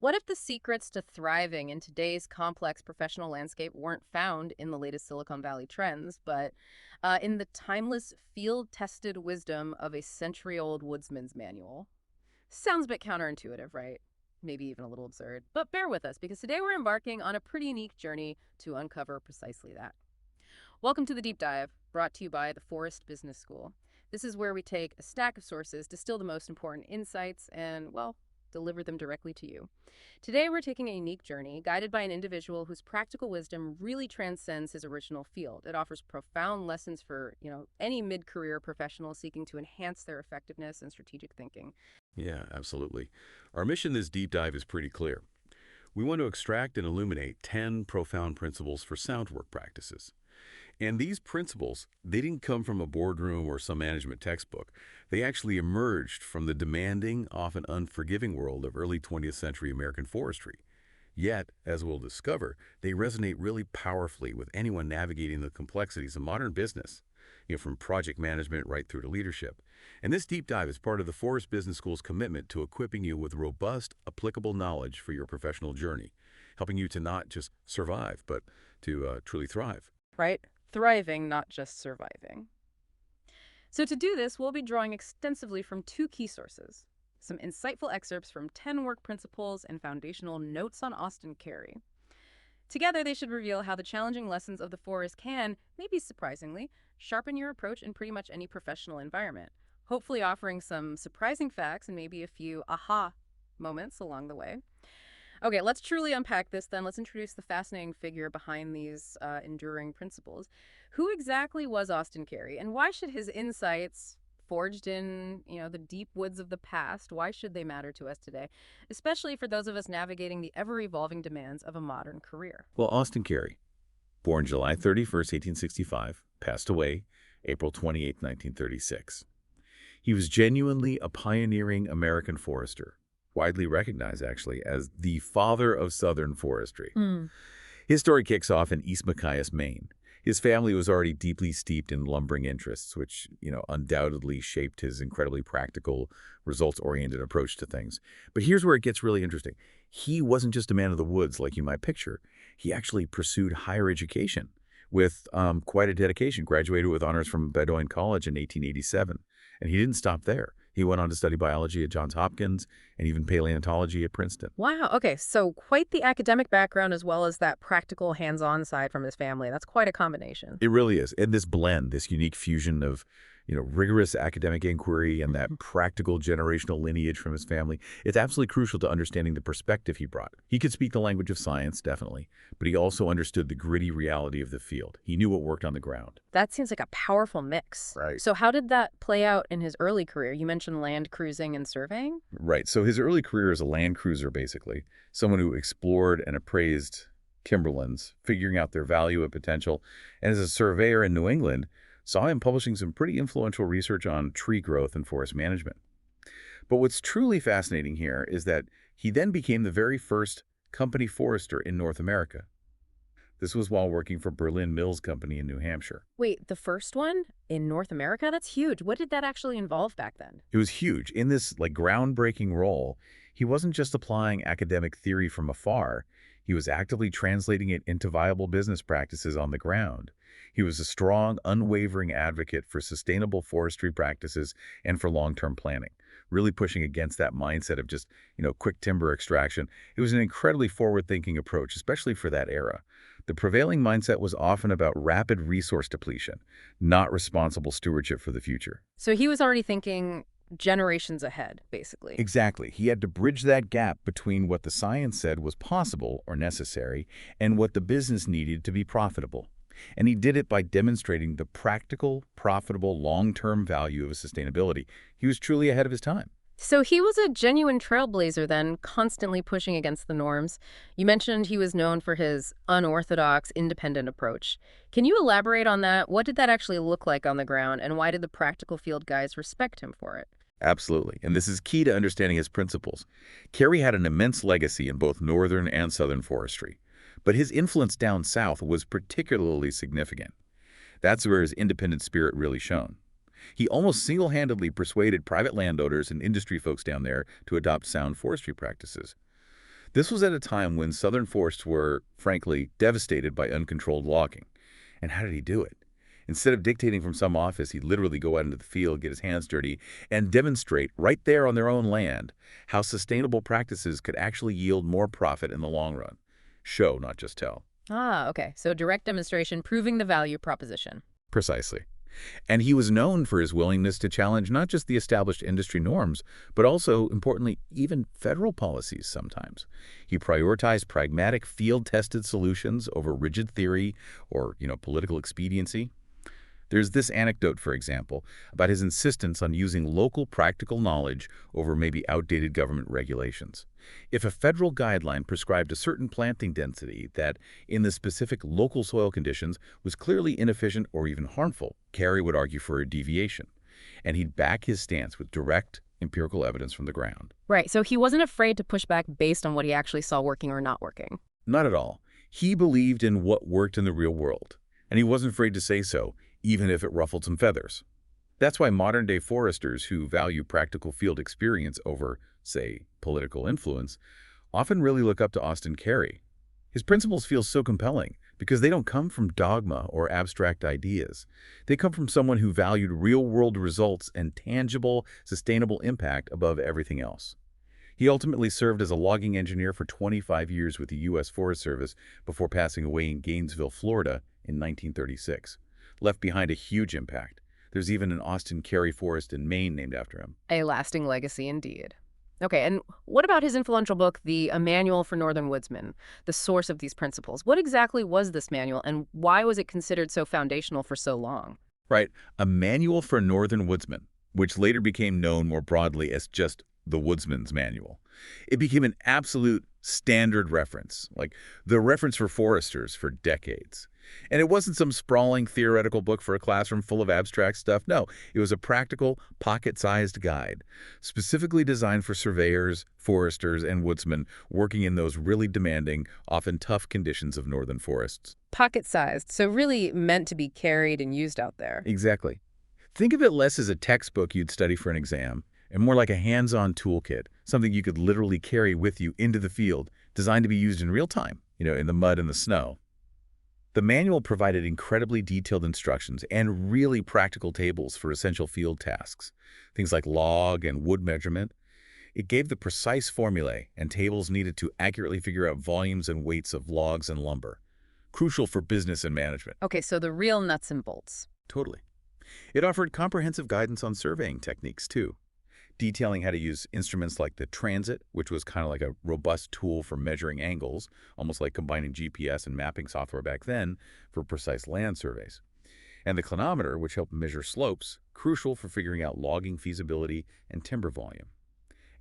What if the secrets to thriving in today's complex professional landscape weren't found in the latest Silicon Valley trends, but in the timeless, field tested wisdom of a century old woodsman's manual? Sounds a bit counterintuitive, right? Maybe even a little absurd. But bear with us because today we're embarking on a pretty unique journey to uncover precisely that. Welcome to the Deep Dive, brought to you by the Forest Business School. This is where we take a stack of sources, distill the most important insights, and, well, deliver them directly to you. Today, we're taking a unique journey guided by an individual whose practical wisdom really transcends his original field. It offers profound lessons for, any mid-career professional seeking to enhance their effectiveness and strategic thinking. Yeah, absolutely. Our mission this deep dive is pretty clear. We want to extract and illuminate 10 profound principles for sound work practices. And these principles, they didn't come from a boardroom or some management textbook. They actually emerged from the demanding, often unforgiving world of early 20th century American forestry. Yet, as we'll discover, they resonate really powerfully with anyone navigating the complexities of modern business, from project management right through to leadership. And this deep dive is part of the Forest Business School's commitment to equipping you with robust, applicable knowledge for your professional journey, helping you to not just survive, but to truly thrive. Right? Thriving, not just surviving. So to do this, we'll be drawing extensively from two key sources, some insightful excerpts from 10 work principles and foundational notes on Austin Cary. Together, they should reveal how the challenging lessons of the forest can, maybe surprisingly, sharpen your approach in pretty much any professional environment, hopefully offering some surprising facts and maybe a few aha moments along the way. Okay, let's truly unpack this then. Let's introduce the fascinating figure behind these enduring principles. Who exactly was Austin Cary, and why should his insights, forged in, the deep woods of the past, why should they matter to us today, especially for those of us navigating the ever-evolving demands of a modern career? Well, Austin Cary, born July 31st, 1865, passed away April 28th, 1936. He was genuinely a pioneering American forester, widely recognized, actually, as the father of Southern forestry. His story kicks off in East Machias, Maine. His family was already deeply steeped in lumbering interests, which, undoubtedly shaped his incredibly practical, results-oriented approach to things. But here's where it gets really interesting. He wasn't just a man of the woods like you might picture. He actually pursued higher education with quite a dedication, graduated with honors from Bowdoin College in 1887. And he didn't stop there. He went on to study biology at Johns Hopkins and even paleontology at Princeton. Wow, okay, so quite the academic background as well as that practical hands-on side from his family. That's quite a combination. It really is. And this blend, this unique fusion of, rigorous academic inquiry and that practical generational lineage from his family, it's absolutely crucial to understanding the perspective he brought. He could speak the language of science, definitely, but he also understood the gritty reality of the field. He knew what worked on the ground. That seems like a powerful mix. Right. So how did that play out in his early career? You mentioned land cruising and surveying? Right. So his early career as a land cruiser, basically, someone who explored and appraised timberlands, figuring out their value and potential, and as a surveyor in New England, saw him publishing some pretty influential research on tree growth and forest management. But what's truly fascinating here is that he then became the very first company forester in North America. This was while working for Berlin Mills Company in New Hampshire. Wait, the first one in North America? That's huge. What did that actually involve back then? It was huge. In this groundbreaking role, he wasn't just applying academic theory from afar. He was actively translating it into viable business practices on the ground. He was a strong, unwavering advocate for sustainable forestry practices and for long-term planning, really pushing against that mindset of just, quick timber extraction. It was an incredibly forward-thinking approach, especially for that era. The prevailing mindset was often about rapid resource depletion, not responsible stewardship for the future. So he was already thinking generations ahead, basically. Exactly. He had to bridge that gap between what the science said was possible or necessary and what the business needed to be profitable. And he did it by demonstrating the practical, profitable, long-term value of sustainability. He was truly ahead of his time. So he was a genuine trailblazer then, constantly pushing against the norms. You mentioned he was known for his unorthodox, independent approach. Can you elaborate on that? What did that actually look like on the ground, and why did the practical field guys respect him for it? Absolutely. And this is key to understanding his principles. Cary had an immense legacy in both northern and southern forestry, but his influence down south was particularly significant. That's where his independent spirit really shone. He almost single-handedly persuaded private landowners and industry folks down there to adopt sound forestry practices. This was at a time when southern forests were, frankly, devastated by uncontrolled logging. And how did he do it? Instead of dictating from some office, he'd literally go out into the field, get his hands dirty, and demonstrate right there on their own land how sustainable practices could actually yield more profit in the long run. Show, not just tell. Ah, okay. So direct demonstration proving the value proposition. Precisely. And he was known for his willingness to challenge not just the established industry norms, but also, importantly, even federal policies sometimes. He prioritized pragmatic, field-tested solutions over rigid theory or, political expediency. There's this anecdote, for example, about his insistence on using local practical knowledge over maybe outdated government regulations. If a federal guideline prescribed a certain planting density that, in the specific local soil conditions, was clearly inefficient or even harmful, Cary would argue for a deviation. And he'd back his stance with direct, empirical evidence from the ground. Right, so he wasn't afraid to push back based on what he actually saw working or not working. Not at all. He believed in what worked in the real world, and he wasn't afraid to say so, even if it ruffled some feathers. That's why modern-day foresters who value practical field experience over, say, political influence, often really look up to Austin Cary. His principles feel so compelling because they don't come from dogma or abstract ideas. They come from someone who valued real-world results and tangible, sustainable impact above everything else. He ultimately served as a logging engineer for 25 years with the U.S. Forest Service before passing away in Gainesville, Florida in 1936. Left behind a huge impact. There's even an Austin Cary forest in Maine named after him. A lasting legacy indeed. Okay, and what about his influential book, A Manual for Northern Woodsmen, the source of these principles? What exactly was this manual, and why was it considered so foundational for so long? Right, A Manual for Northern Woodsmen, which later became known more broadly as just the Woodsman's Manual. It became an absolute standard reference, like the reference for foresters for decades. And it wasn't some sprawling theoretical book for a classroom full of abstract stuff. No, it was a practical, pocket-sized guide, specifically designed for surveyors, foresters, and woodsmen working in those really demanding, often tough conditions of northern forests. Pocket-sized, so really meant to be carried and used out there. Exactly. Think of it less as a textbook you'd study for an exam, and more like a hands-on toolkit, something you could literally carry with you into the field, designed to be used in real time, in the mud and the snow. The manual provided incredibly detailed instructions and really practical tables for essential field tasks, things like log and wood measurement. It gave the precise formulae and tables needed to accurately figure out volumes and weights of logs and lumber, crucial for business and management. Okay, so the real nuts and bolts. Totally. It offered comprehensive guidance on surveying techniques, too, detailing how to use instruments like the transit, which was kind of like a robust tool for measuring angles, almost like combining GPS and mapping software back then for precise land surveys. And the clinometer, which helped measure slopes, crucial for figuring out logging feasibility and timber volume.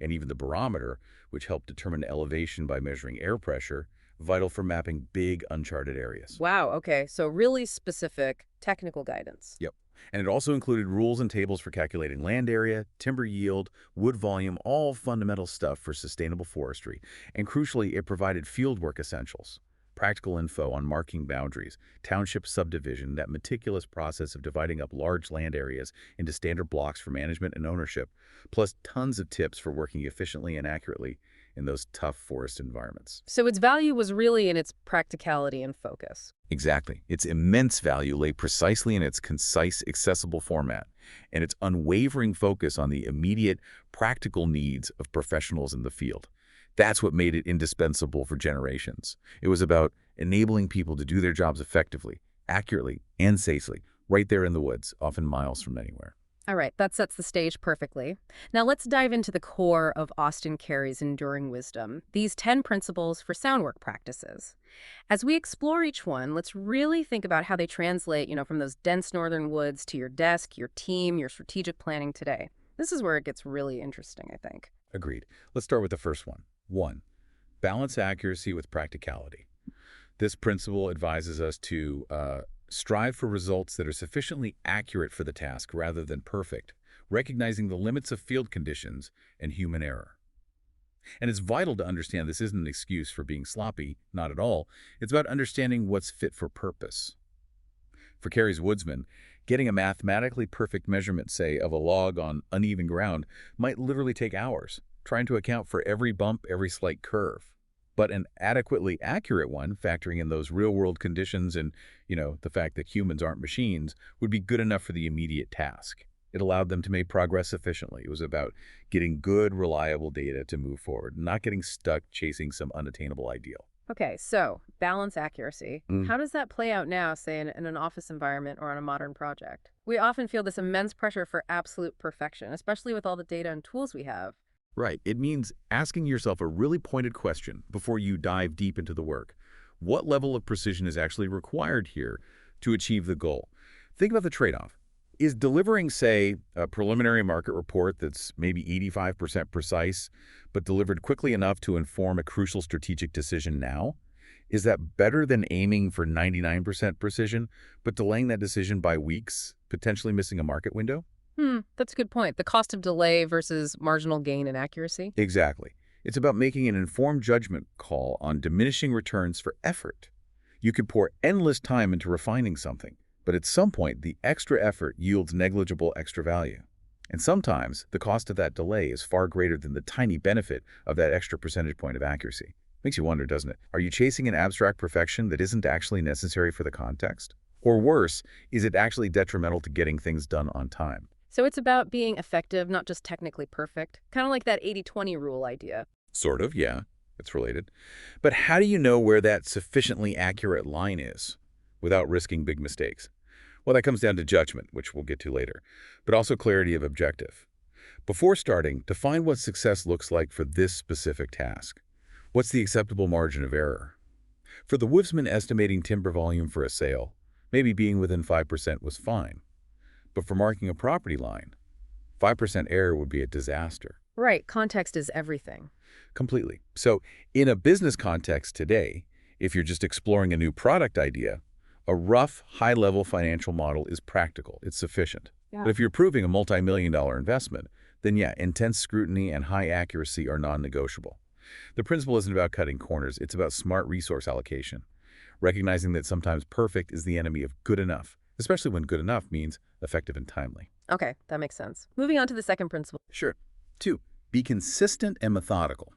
And even the barometer, which helped determine elevation by measuring air pressure, vital for mapping big uncharted areas. Wow, okay, so really specific technical guidance. Yep. And it also included rules and tables for calculating land area, timber yield, wood volume, all fundamental stuff for sustainable forestry. And crucially, it provided fieldwork essentials, practical info on marking boundaries, township subdivision, that meticulous process of dividing up large land areas into standard blocks for management and ownership, plus tons of tips for working efficiently and accurately in those tough forest environments. So its value was really in its practicality and focus. Exactly. Its immense value lay precisely in its concise, accessible format and its unwavering focus on the immediate, practical needs of professionals in the field. That's what made it indispensable for generations. It was about enabling people to do their jobs effectively, accurately, and safely, right there in the woods, often miles from anywhere. All right, that sets the stage perfectly. Now let's dive into the core of Austin Cary's enduring wisdom, these 10 principles for sound work practices. As we explore each one, let's really think about how they translate, from those dense northern woods to your desk, your team, your strategic planning today. This is where it gets really interesting, I think. Agreed. Let's start with the first one. 1. Balance accuracy with practicality. This principle advises us to strive for results that are sufficiently accurate for the task rather than perfect, recognizing the limits of field conditions and human error. And it's vital to understand this isn't an excuse for being sloppy, not at all. It's about understanding what's fit for purpose. For Cary's woodsman, getting a mathematically perfect measurement, say, of a log on uneven ground might literally take hours, trying to account for every bump, every slight curve. but an adequately accurate one, factoring in those real-world conditions and, the fact that humans aren't machines, would be good enough for the immediate task. It allowed them to make progress efficiently. It was about getting good, reliable data to move forward, not getting stuck chasing some unattainable ideal. Okay, so balance accuracy. How does that play out now, say, in an office environment or on a modern project? We often feel this immense pressure for absolute perfection, especially with all the data and tools we have. Right. It means asking yourself a really pointed question before you dive deep into the work. What level of precision is actually required here to achieve the goal? Think about the trade-off. Is delivering, say, a preliminary market report that's maybe 85% precise, but delivered quickly enough to inform a crucial strategic decision now? Is that better than aiming for 99% precision, but delaying that decision by weeks, potentially missing a market window? That's a good point. The cost of delay versus marginal gain in accuracy. Exactly. It's about making an informed judgment call on diminishing returns for effort. You could pour endless time into refining something, but at some point, the extra effort yields negligible extra value. And sometimes, the cost of that delay is far greater than the tiny benefit of that extra percentage point of accuracy. Makes you wonder, doesn't it? Are you chasing an abstract perfection that isn't actually necessary for the context? Or worse, is it actually detrimental to getting things done on time? So it's about being effective, not just technically perfect. Kind of like that 80-20 rule idea. Sort of, yeah. It's related. But how do you know where that sufficiently accurate line is without risking big mistakes? Well, that comes down to judgment, which we'll get to later, but also clarity of objective. Before starting, define what success looks like for this specific task. What's the acceptable margin of error? For the woodsman estimating timber volume for a sale, maybe being within 5% was fine. But for marking a property line, 5% error would be a disaster. Right, context is everything. Completely. So in a business context today, if you're just exploring a new product idea, a rough, high-level financial model is practical. It's sufficient. Yeah. But if you're proving a multi-million-dollar investment, then yeah, intense scrutiny and high accuracy are non-negotiable. The principle isn't about cutting corners. It's about smart resource allocation, recognizing that sometimes perfect is the enemy of good enough, especially when good enough means effective and timely. Okay, that makes sense. Moving on to the second principle. Sure. 2, be consistent and methodical.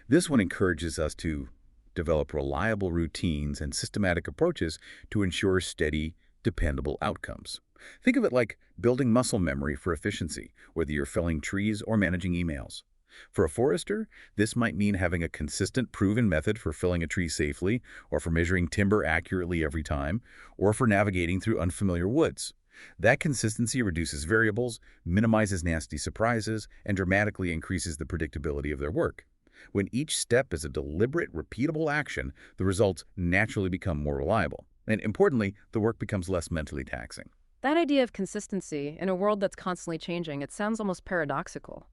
This one encourages us to develop reliable routines and systematic approaches to ensure steady, dependable outcomes. Think of it like building muscle memory for efficiency, whether you're felling trees or managing emails. For a forester, this might mean having a consistent, proven method for felling a tree safely, or for measuring timber accurately every time, or for navigating through unfamiliar woods. That consistency reduces variables, minimizes nasty surprises, and dramatically increases the predictability of their work. When each step is a deliberate, repeatable action, the results naturally become more reliable. And importantly, the work becomes less mentally taxing. That idea of consistency in a world that's constantly changing, it sounds almost paradoxical.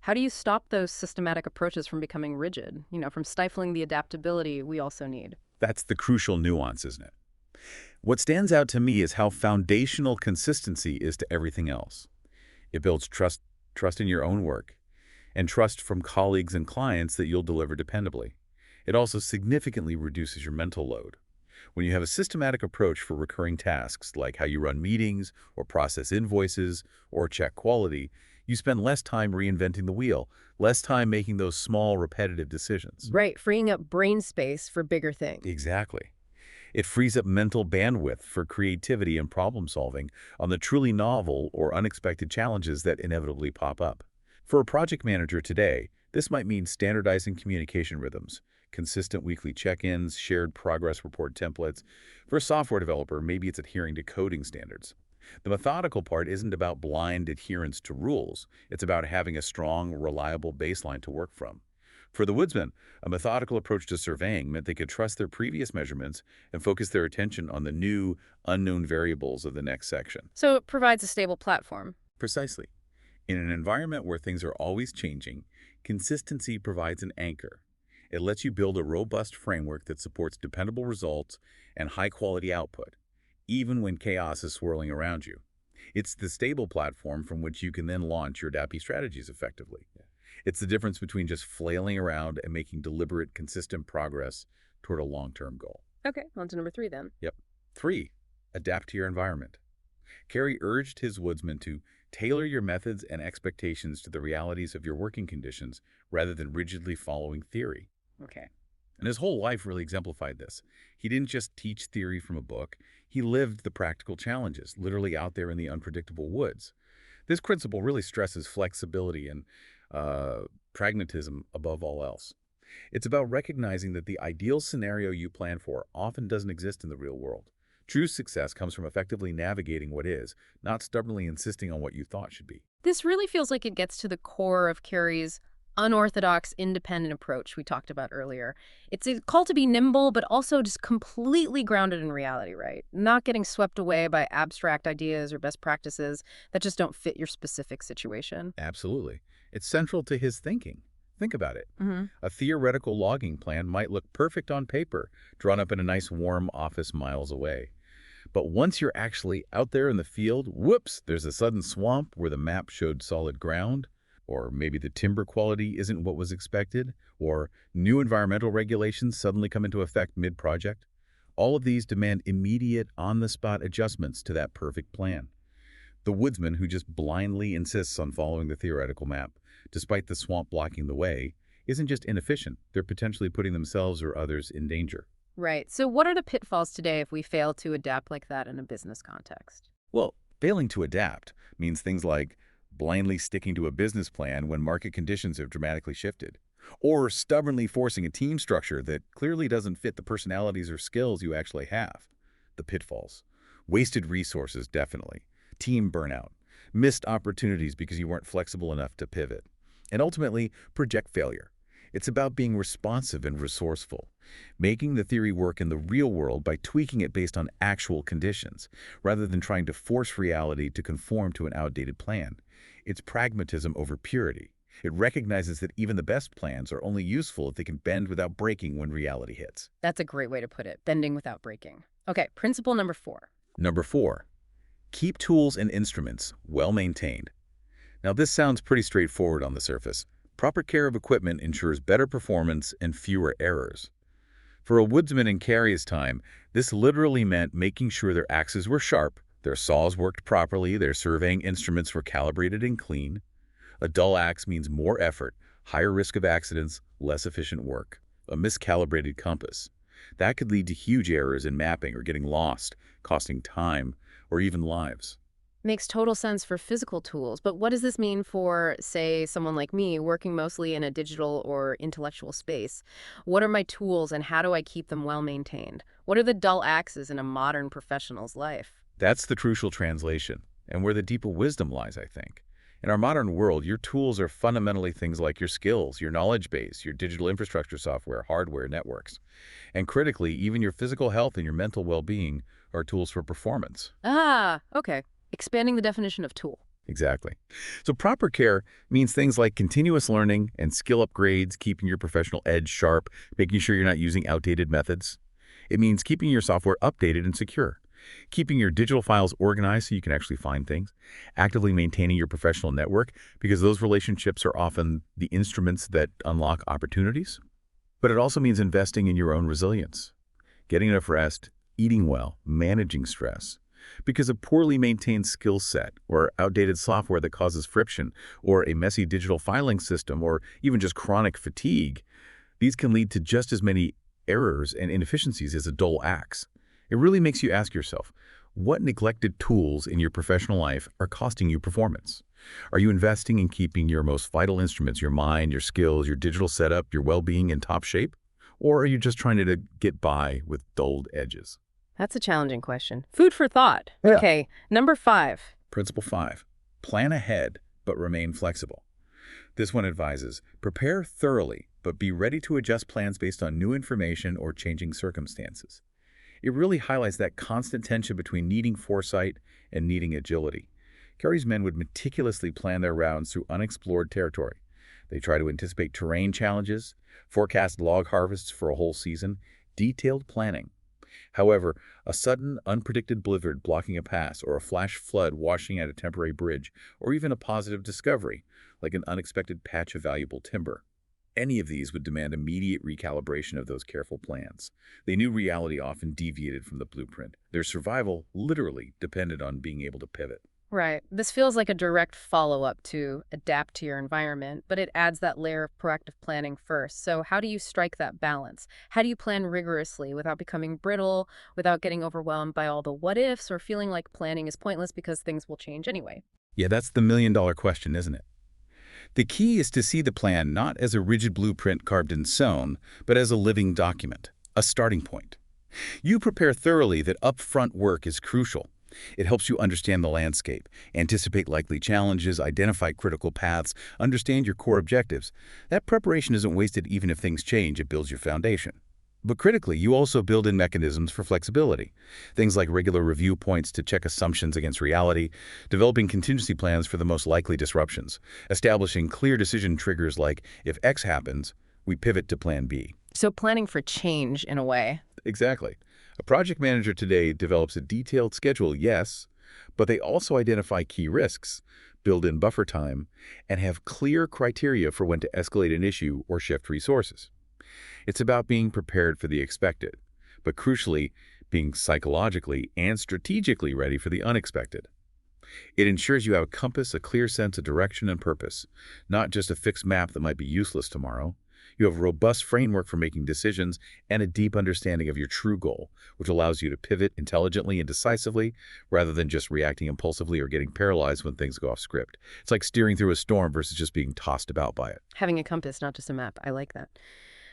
How do you stop those systematic approaches from becoming rigid, from stifling the adaptability we also need? That's the crucial nuance, isn't it? What stands out to me is how foundational consistency is to everything else. It builds trust in your own work, and trust from colleagues and clients that you'll deliver dependably. It also significantly reduces your mental load. When you have a systematic approach for recurring tasks, like how you run meetings, or process invoices, or check quality, you spend less time reinventing the wheel, less time making those small, repetitive decisions. Right, freeing up brain space for bigger things. Exactly. It frees up mental bandwidth for creativity and problem solving on the truly novel or unexpected challenges that inevitably pop up. For a project manager today, this might mean standardizing communication rhythms, consistent weekly check-ins, shared progress report templates. For a software developer, maybe it's adhering to coding standards. The methodical part isn't about blind adherence to rules. It's about having a strong, reliable baseline to work from. For the woodsman, a methodical approach to surveying meant they could trust their previous measurements and focus their attention on the new, unknown variables of the next section. So it provides a stable platform. Precisely. In an environment where things are always changing, consistency provides an anchor. It lets you build a robust framework that supports dependable results and high-quality output, even when chaos is swirling around you. It's the stable platform from which you can then launch your adaptive strategies effectively. It's the difference between just flailing around and making deliberate, consistent progress toward a long-term goal. Okay, on to number 3 then. Yep. 3, adapt to your environment. Cary urged his woodsmen to tailor your methods and expectations to the realities of your working conditions rather than rigidly following theory. Okay. And his whole life really exemplified this. He didn't just teach theory from a book, he lived the practical challenges, literally out there in the unpredictable woods. This principle really stresses flexibility and uh, pragmatism above all else. It's about recognizing that the ideal scenario you plan for often doesn't exist in the real world. True success comes from effectively navigating what is, not stubbornly insisting on what you thought should be. This really feels like it gets to the core of Cary's unorthodox, independent approach we talked about earlier. It's a call to be nimble, but also just completely grounded in reality, right? Not getting swept away by abstract ideas or best practices that just don't fit your specific situation. Absolutely. It's central to his thinking. Think about it. Hmm. A theoretical logging plan might look perfect on paper, drawn up in a nice warm office miles away. But once you're actually out there in the field, whoops, there's a sudden swamp where the map showed solid ground, or maybe the timber quality isn't what was expected, or new environmental regulations suddenly come into effect mid-project. All of these demand immediate, on-the-spot adjustments to that perfect plan. The woodsman who just blindly insists on following the theoretical map, despite the swamp blocking the way, isn't just inefficient, they're potentially putting themselves or others in danger. Right. So what are the pitfalls today if we fail to adapt like that in a business context? Well, failing to adapt means things like blindly sticking to a business plan when market conditions have dramatically shifted, or stubbornly forcing a team structure that clearly doesn't fit the personalities or skills you actually have. The pitfalls. Wasted resources, definitely. Team burnout. Missed opportunities because you weren't flexible enough to pivot. And ultimately, project failure. It's about being responsive and resourceful, making the theory work in the real world by tweaking it based on actual conditions, rather than trying to force reality to conform to an outdated plan. It's pragmatism over purity. It recognizes that even the best plans are only useful if they can bend without breaking when reality hits. That's a great way to put it, bending without breaking. Okay, principle number 4. Number 4, keep tools and instruments well maintained. Now, this sounds pretty straightforward on the surface. Proper care of equipment ensures better performance and fewer errors. For a woodsman in Cary's time, this literally meant making sure their axes were sharp, their saws worked properly, their surveying instruments were calibrated and clean. A dull axe means more effort, higher risk of accidents, less efficient work. A miscalibrated compass. That could lead to huge errors in mapping or getting lost, costing time or even lives. Makes total sense for physical tools, but what does this mean for, say, someone like me working mostly in a digital or intellectual space? What are my tools and how do I keep them well maintained? What are the dull axes in a modern professional's life? That's the crucial translation, and where the deeper wisdom lies, I think. In our modern world, your tools are fundamentally things like your skills, your knowledge base, your digital infrastructure software, hardware, networks. And critically, even your physical health and your mental well-being are tools for performance. Ah, okay. Expanding the definition of tool. Exactly. So proper care means things like continuous learning and skill upgrades, keeping your professional edge sharp, making sure you're not using outdated methods. It means keeping your software updated and secure, keeping your digital files organized so you can actually find things, actively maintaining your professional network because those relationships are often the instruments that unlock opportunities. But it also means investing in your own resilience, getting enough rest, eating well, managing stress. Because a poorly maintained skill set, or outdated software that causes friction, or a messy digital filing system, or even just chronic fatigue, these can lead to just as many errors and inefficiencies as a dull axe. It really makes you ask yourself, what neglected tools in your professional life are costing you performance? Are you investing in keeping your most vital instruments, your mind, your skills, your digital setup, your well-being in top shape? Or are you just trying to get by with dulled edges? That's a challenging question. Food for thought. Yeah. Okay, number 5. Principle 5, plan ahead but remain flexible. This one advises, prepare thoroughly but be ready to adjust plans based on new information or changing circumstances. It really highlights that constant tension between needing foresight and needing agility. Cary's men would meticulously plan their rounds through unexplored territory. They try to anticipate terrain challenges, forecast log harvests for a whole season, detailed planning. However, a sudden, unpredicted blizzard blocking a pass or a flash flood washing out a temporary bridge, or even a positive discovery, like an unexpected patch of valuable timber. Any of these would demand immediate recalibration of those careful plans. They knew reality often deviated from the blueprint. Their survival literally depended on being able to pivot. Right. This feels like a direct follow-up to adapt to your environment, but it adds that layer of proactive planning first. So how do you strike that balance? How do you plan rigorously without becoming brittle, without getting overwhelmed by all the what ifs or feeling like planning is pointless because things will change anyway? Yeah, that's the million-dollar question, isn't it? The key is to see the plan not as a rigid blueprint carved in stone, but as a living document, a starting point. You prepare thoroughly that upfront work is crucial. It helps you understand the landscape, anticipate likely challenges, identify critical paths, understand your core objectives. That preparation isn't wasted even if things change. It builds your foundation. But critically, you also build in mechanisms for flexibility. Things like regular review points to check assumptions against reality, developing contingency plans for the most likely disruptions, establishing clear decision triggers like, if X happens, we pivot to plan B. So planning for change in a way. Exactly. A project manager today develops a detailed schedule, yes, but they also identify key risks, build in buffer time, and have clear criteria for when to escalate an issue or shift resources. It's about being prepared for the expected, but crucially, being psychologically and strategically ready for the unexpected. It ensures you have a compass, a clear sense of direction and purpose, not just a fixed map that might be useless tomorrow. You have a robust framework for making decisions and a deep understanding of your true goal, which allows you to pivot intelligently and decisively rather than just reacting impulsively or getting paralyzed when things go off script. It's like steering through a storm versus just being tossed about by it. Having a compass, not just a map. I like that.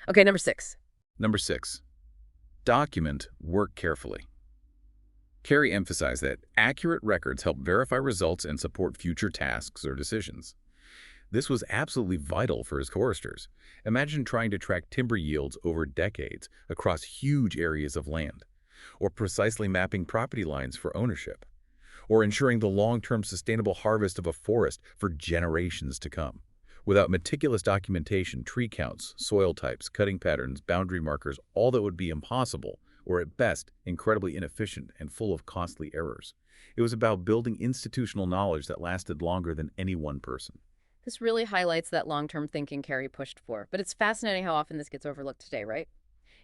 Okay, number 6. Number 6. Document work carefully. Cary emphasized that accurate records help verify results and support future tasks or decisions. This was absolutely vital for his choristers. Imagine trying to track timber yields over decades across huge areas of land, or precisely mapping property lines for ownership, or ensuring the long-term sustainable harvest of a forest for generations to come. Without meticulous documentation, tree counts, soil types, cutting patterns, boundary markers, all that would be impossible, or at best, incredibly inefficient and full of costly errors. It was about building institutional knowledge that lasted longer than any one person. This really highlights that long-term thinking Cary pushed for, but it's fascinating how often this gets overlooked today, right?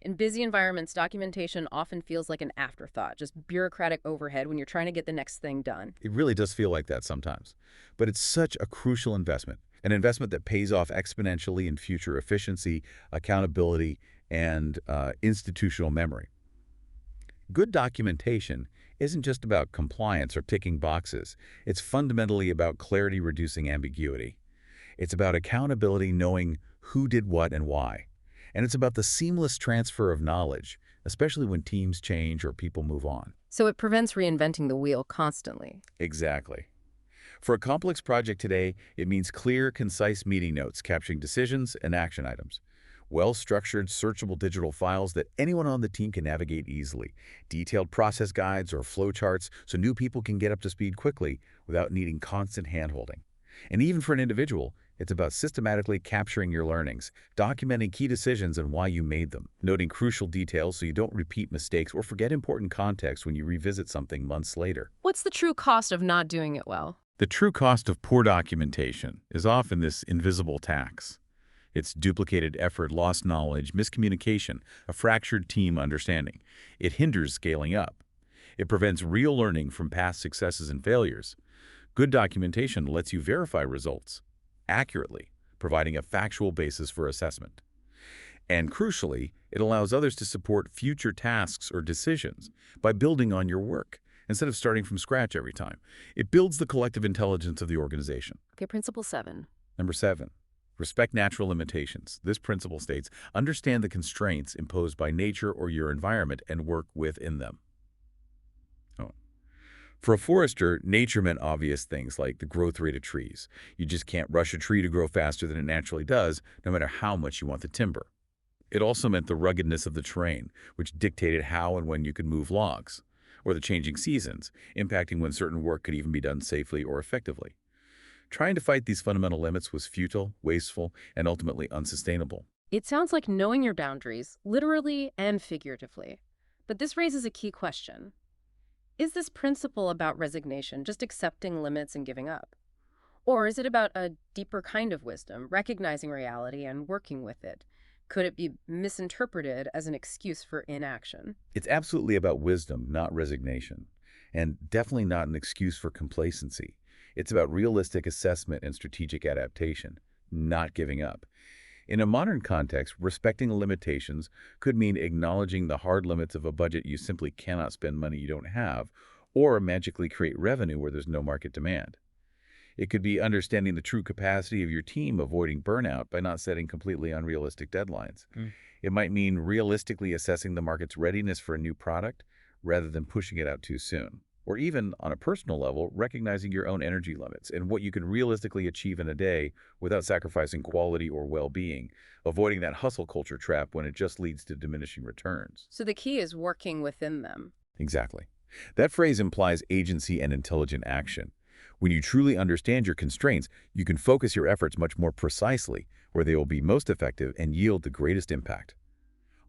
In busy environments, documentation often feels like an afterthought, just bureaucratic overhead when you're trying to get the next thing done. It really does feel like that sometimes. But it's such a crucial investment, an investment that pays off exponentially in future efficiency, accountability, and institutional memory. Good documentation isn't just about compliance or ticking boxes. It's fundamentally about clarity, reducing ambiguity. It's about accountability, knowing who did what and why. And it's about the seamless transfer of knowledge, especially when teams change or people move on. So it prevents reinventing the wheel constantly. Exactly. For a complex project today, it means clear, concise meeting notes capturing decisions and action items. Well-structured, searchable digital files that anyone on the team can navigate easily. Detailed process guides or flowcharts so new people can get up to speed quickly without needing constant hand-holding. And even for an individual, it's about systematically capturing your learnings, documenting key decisions and why you made them, noting crucial details so you don't repeat mistakes or forget important context when you revisit something months later. What's the true cost of not doing it well? The true cost of poor documentation is often this invisible tax. It's duplicated effort, lost knowledge, miscommunication, a fractured team understanding. It hinders scaling up. It prevents real learning from past successes and failures. Good documentation lets you verify results accurately, providing a factual basis for assessment. And crucially, it allows others to support future tasks or decisions by building on your work instead of starting from scratch every time. It builds the collective intelligence of the organization. Okay, principle 7. Number 7. Respect natural limitations. This principle states, understand the constraints imposed by nature or your environment and work within them. For a forester, nature meant obvious things like the growth rate of trees. You just can't rush a tree to grow faster than it naturally does, no matter how much you want the timber. It also meant the ruggedness of the terrain, which dictated how and when you could move logs, or the changing seasons, impacting when certain work could even be done safely or effectively. Trying to fight these fundamental limits was futile, wasteful, and ultimately unsustainable. It sounds like knowing your boundaries, literally and figuratively. But this raises a key question. Is this principle about resignation, just accepting limits and giving up? Or is it about a deeper kind of wisdom, recognizing reality and working with it? Could it be misinterpreted as an excuse for inaction? It's absolutely about wisdom, not resignation. and definitely not an excuse for complacency. It's about realistic assessment and strategic adaptation, not giving up. In a modern context, respecting limitations could mean acknowledging the hard limits of a budget. You simply cannot spend money you don't have, or magically create revenue where there's no market demand. It could be understanding the true capacity of your team, avoiding burnout by not setting completely unrealistic deadlines. It might mean realistically assessing the market's readiness for a new product rather than pushing it out too soon. Or even, on a personal level, recognizing your own energy limits and what you can realistically achieve in a day without sacrificing quality or well-being, avoiding that hustle culture trap when it just leads to diminishing returns. So the key is working within them. Exactly. That phrase implies agency and intelligent action. When you truly understand your constraints, you can focus your efforts much more precisely where they will be most effective and yield the greatest impact.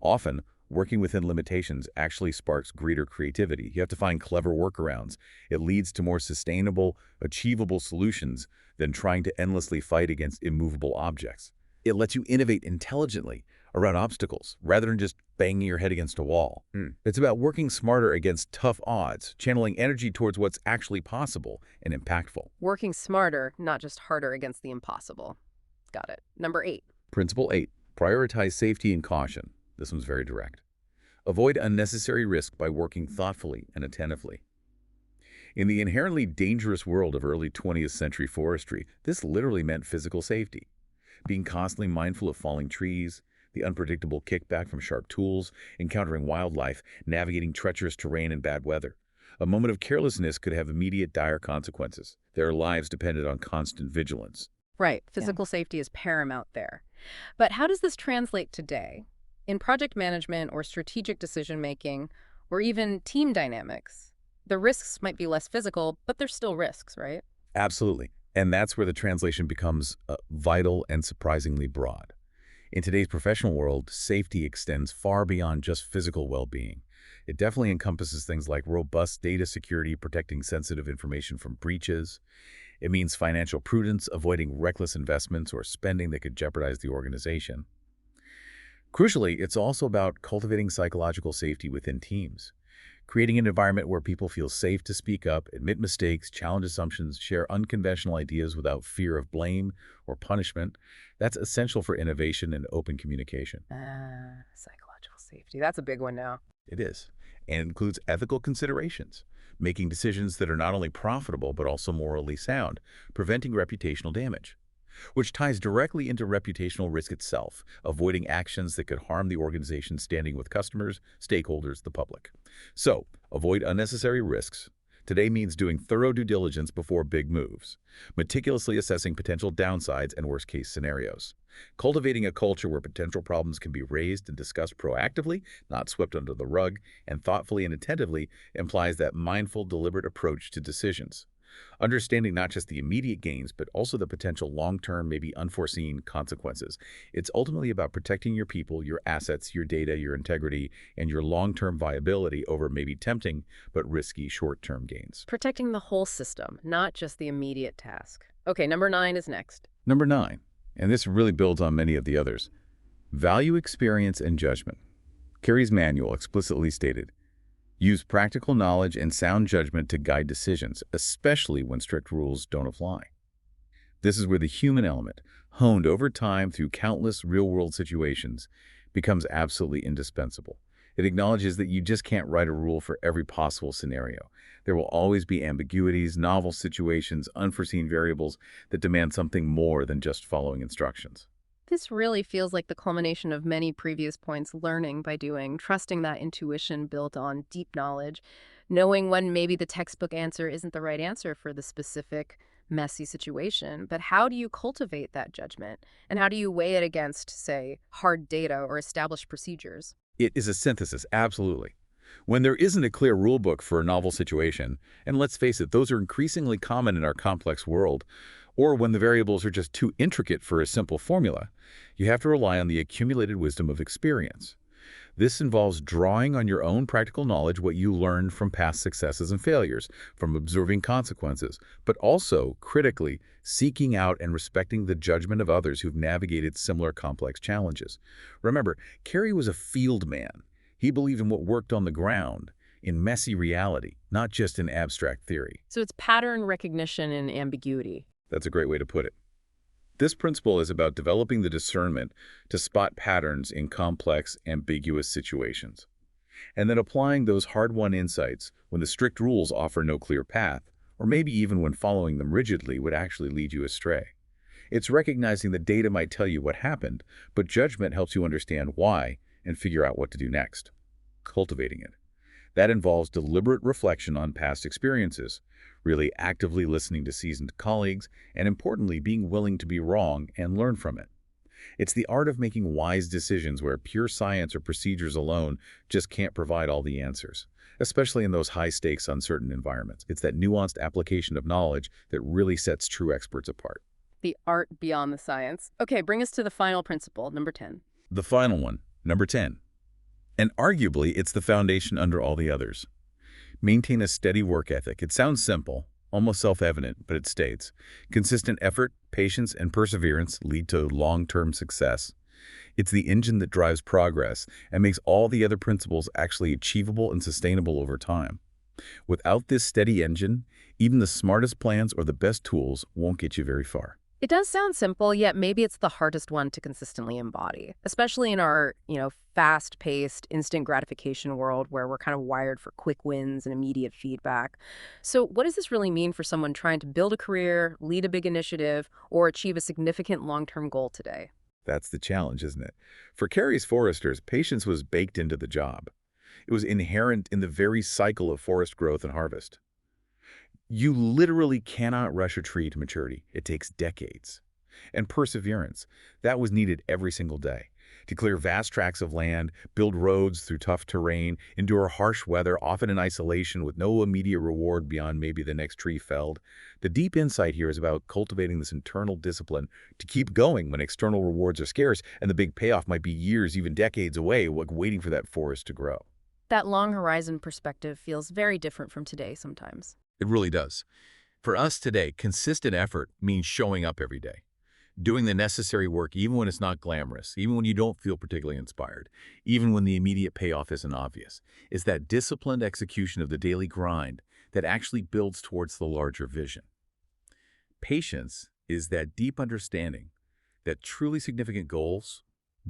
Often, working within limitations actually sparks greater creativity. You have to find clever workarounds. It leads to more sustainable, achievable solutions than trying to endlessly fight against immovable objects. It lets you innovate intelligently around obstacles rather than just banging your head against a wall. It's about working smarter against tough odds, channeling energy towards what's actually possible and impactful. Working smarter, not just harder against the impossible. Got it. Number 8. Principle 8, prioritize safety and caution. This one's very direct. Avoid unnecessary risk by working thoughtfully and attentively. In the inherently dangerous world of early 20th century forestry, this literally meant physical safety. Being constantly mindful of falling trees, the unpredictable kickback from sharp tools, encountering wildlife, navigating treacherous terrain and bad weather. A moment of carelessness could have immediate dire consequences. Their lives depended on constant vigilance. Right. Physical safety is paramount there. But how does this translate today? In project management or strategic decision-making, or even team dynamics, the risks might be less physical, but they're still risks, right? Absolutely. And that's where the translation becomes vital and surprisingly broad. In today's professional world, safety extends far beyond just physical well-being. It definitely encompasses things like robust data security, protecting sensitive information from breaches. It means financial prudence, avoiding reckless investments or spending that could jeopardize the organization. Crucially, it's also about cultivating psychological safety within teams, creating an environment where people feel safe to speak up, admit mistakes, challenge assumptions, share unconventional ideas without fear of blame or punishment. That's essential for innovation and open communication. Psychological safety. That's a big one now. It is, and it includes ethical considerations, making decisions that are not only profitable but also morally sound, preventing reputational damage, which ties directly into reputational risk itself, avoiding actions that could harm the organization's standing with customers, stakeholders, the public. So, avoid unnecessary risks. Today means doing thorough due diligence before big moves, meticulously assessing potential downsides and worst-case scenarios, cultivating a culture where potential problems can be raised and discussed proactively, not swept under the rug, and thoughtfully and attentively implies that mindful, deliberate approach to decisions. Understanding not just the immediate gains, but also the potential long-term, maybe unforeseen consequences. It's ultimately about protecting your people, your assets, your data, your integrity, and your long-term viability over maybe tempting but risky short-term gains. Protecting the whole system, not just the immediate task. Okay, number 9 is next. Number 9, and this really builds on many of the others. Value experience and judgment. Cary's manual explicitly stated, use practical knowledge and sound judgment to guide decisions, especially when strict rules don't apply. This is where the human element, honed over time through countless real-world situations, becomes absolutely indispensable. It acknowledges that you just can't write a rule for every possible scenario. There will always be ambiguities, novel situations, unforeseen variables that demand something more than just following instructions. This really feels like the culmination of many previous points: learning by doing, trusting that intuition built on deep knowledge, knowing when maybe the textbook answer isn't the right answer for the specific messy situation. But how do you cultivate that judgment? And how do you weigh it against, say, hard data or established procedures? It is a synthesis, absolutely. When there isn't a clear rule book for a novel situation, and let's face it, those are increasingly common in our complex world, or when the variables are just too intricate for a simple formula, you have to rely on the accumulated wisdom of experience. This involves drawing on your own practical knowledge, what you learned from past successes and failures, from observing consequences, but also, critically, seeking out and respecting the judgment of others who've navigated similar complex challenges. Remember, Cary was a field man. He believed in what worked on the ground, in messy reality, not just in abstract theory. So it's pattern recognition and ambiguity. That's a great way to put it. This principle is about developing the discernment to spot patterns in complex, ambiguous situations, and then applying those hard-won insights when the strict rules offer no clear path, or maybe even when following them rigidly would actually lead you astray. It's recognizing that data might tell you what happened, but judgment helps you understand why and figure out what to do next. Cultivating it. That involves deliberate reflection on past experiences, really actively listening to seasoned colleagues, and importantly, being willing to be wrong and learn from it. It's the art of making wise decisions where pure science or procedures alone just can't provide all the answers, especially in those high-stakes, uncertain environments. It's that nuanced application of knowledge that really sets true experts apart. The art beyond the science. Okay, bring us to the final principle, number 10. The final one, number 10. And arguably, it's the foundation under all the others. Maintain a steady work ethic. It sounds simple, almost self-evident, but it states, consistent effort, patience, and perseverance lead to long-term success. It's the engine that drives progress and makes all the other principles actually achievable and sustainable over time. Without this steady engine, even the smartest plans or the best tools won't get you very far. It does sound simple, yet maybe it's the hardest one to consistently embody, especially in our, fast-paced, instant gratification world where we're kind of wired for quick wins and immediate feedback. So what does this really mean for someone trying to build a career, lead a big initiative, or achieve a significant long-term goal today? That's the challenge, isn't it? For Cary's foresters, patience was baked into the job. It was inherent in the very cycle of forest growth and harvest. You literally cannot rush a tree to maturity. It takes decades. And perseverance, that was needed every single day. To clear vast tracts of land, build roads through tough terrain, endure harsh weather, often in isolation with no immediate reward beyond maybe the next tree felled. The deep insight here is about cultivating this internal discipline to keep going when external rewards are scarce and the big payoff might be years, even decades away, waiting for that forest to grow. That long horizon perspective feels very different from today sometimes. It really does. For us today, consistent effort means showing up every day, doing the necessary work even when it's not glamorous, even when you don't feel particularly inspired, even when the immediate payoff isn't obvious. It's that disciplined execution of the daily grind that actually builds towards the larger vision. Patience is that deep understanding that truly significant goals,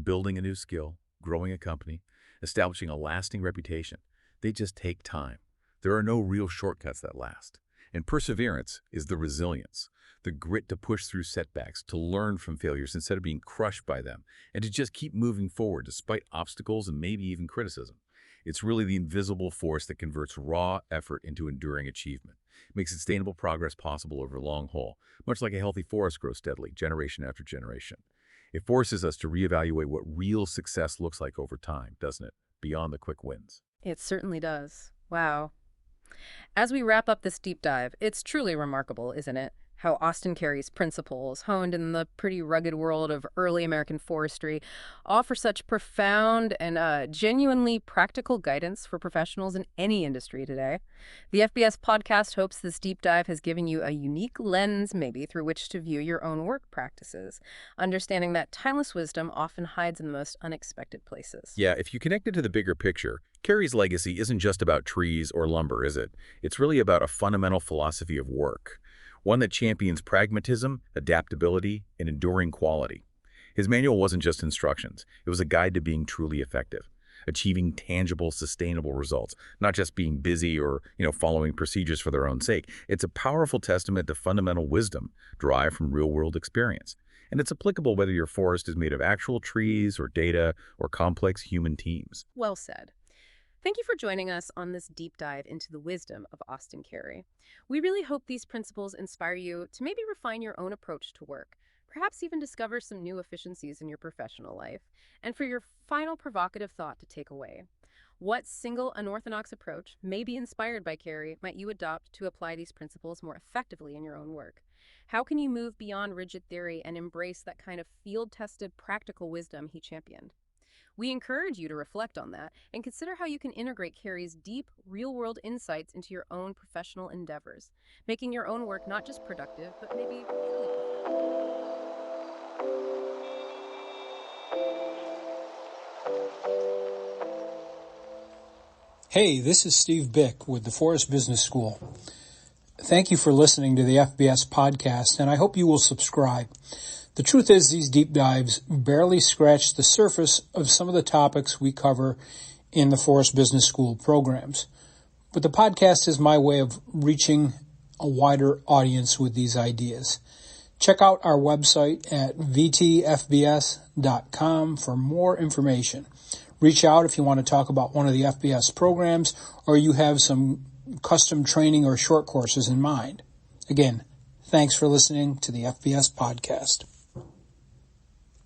building a new skill, growing a company, establishing a lasting reputation, they just take time. There are no real shortcuts that last. And perseverance is the resilience, the grit to push through setbacks, to learn from failures instead of being crushed by them, and to just keep moving forward despite obstacles and maybe even criticism. It's really the invisible force that converts raw effort into enduring achievement. It makes sustainable progress possible over a long haul, much like a healthy forest grows steadily, generation after generation. It forces us to reevaluate what real success looks like over time, doesn't it? Beyond the quick wins. It certainly does. Wow. As we wrap up this deep dive, it's truly remarkable, isn't it? How Austin Cary's principles, honed in the pretty rugged world of early American forestry, offer such profound and genuinely practical guidance for professionals in any industry today. The FBS podcast hopes this deep dive has given you a unique lens, maybe, through which to view your own work practices, understanding that timeless wisdom often hides in the most unexpected places. Yeah, if you connect it to the bigger picture, Cary's legacy isn't just about trees or lumber, is it? It's really about a fundamental philosophy of work, one that champions pragmatism, adaptability, and enduring quality. His manual wasn't just instructions. It was a guide to being truly effective, achieving tangible, sustainable results, not just being busy or, following procedures for their own sake. It's a powerful testament to fundamental wisdom derived from real-world experience. And it's applicable whether your forest is made of actual trees or data or complex human teams. Well said. Thank you for joining us on this deep dive into the wisdom of Austin Cary. We really hope these principles inspire you to maybe refine your own approach to work, perhaps even discover some new efficiencies in your professional life, and for your final provocative thought to take away. What single unorthodox approach, maybe inspired by Cary, might you adopt to apply these principles more effectively in your own work? How can you move beyond rigid theory and embrace that kind of field-tested practical wisdom he championed? We encourage you to reflect on that and consider how you can integrate Cary's deep, real-world insights into your own professional endeavors, making your own work not just productive, but maybe truly fulfilling. Hey, this is Steve Bick with the Forest Business School. Thank you for listening to the FBS podcast, and I hope you will subscribe. The truth is, these deep dives barely scratch the surface of some of the topics we cover in the Forest Business School programs. But the podcast is my way of reaching a wider audience with these ideas. Check out our website at vtfbs.com for more information. Reach out if you want to talk about one of the FBS programs or you have some custom training or short courses in mind. Again, thanks for listening to the FBS podcast.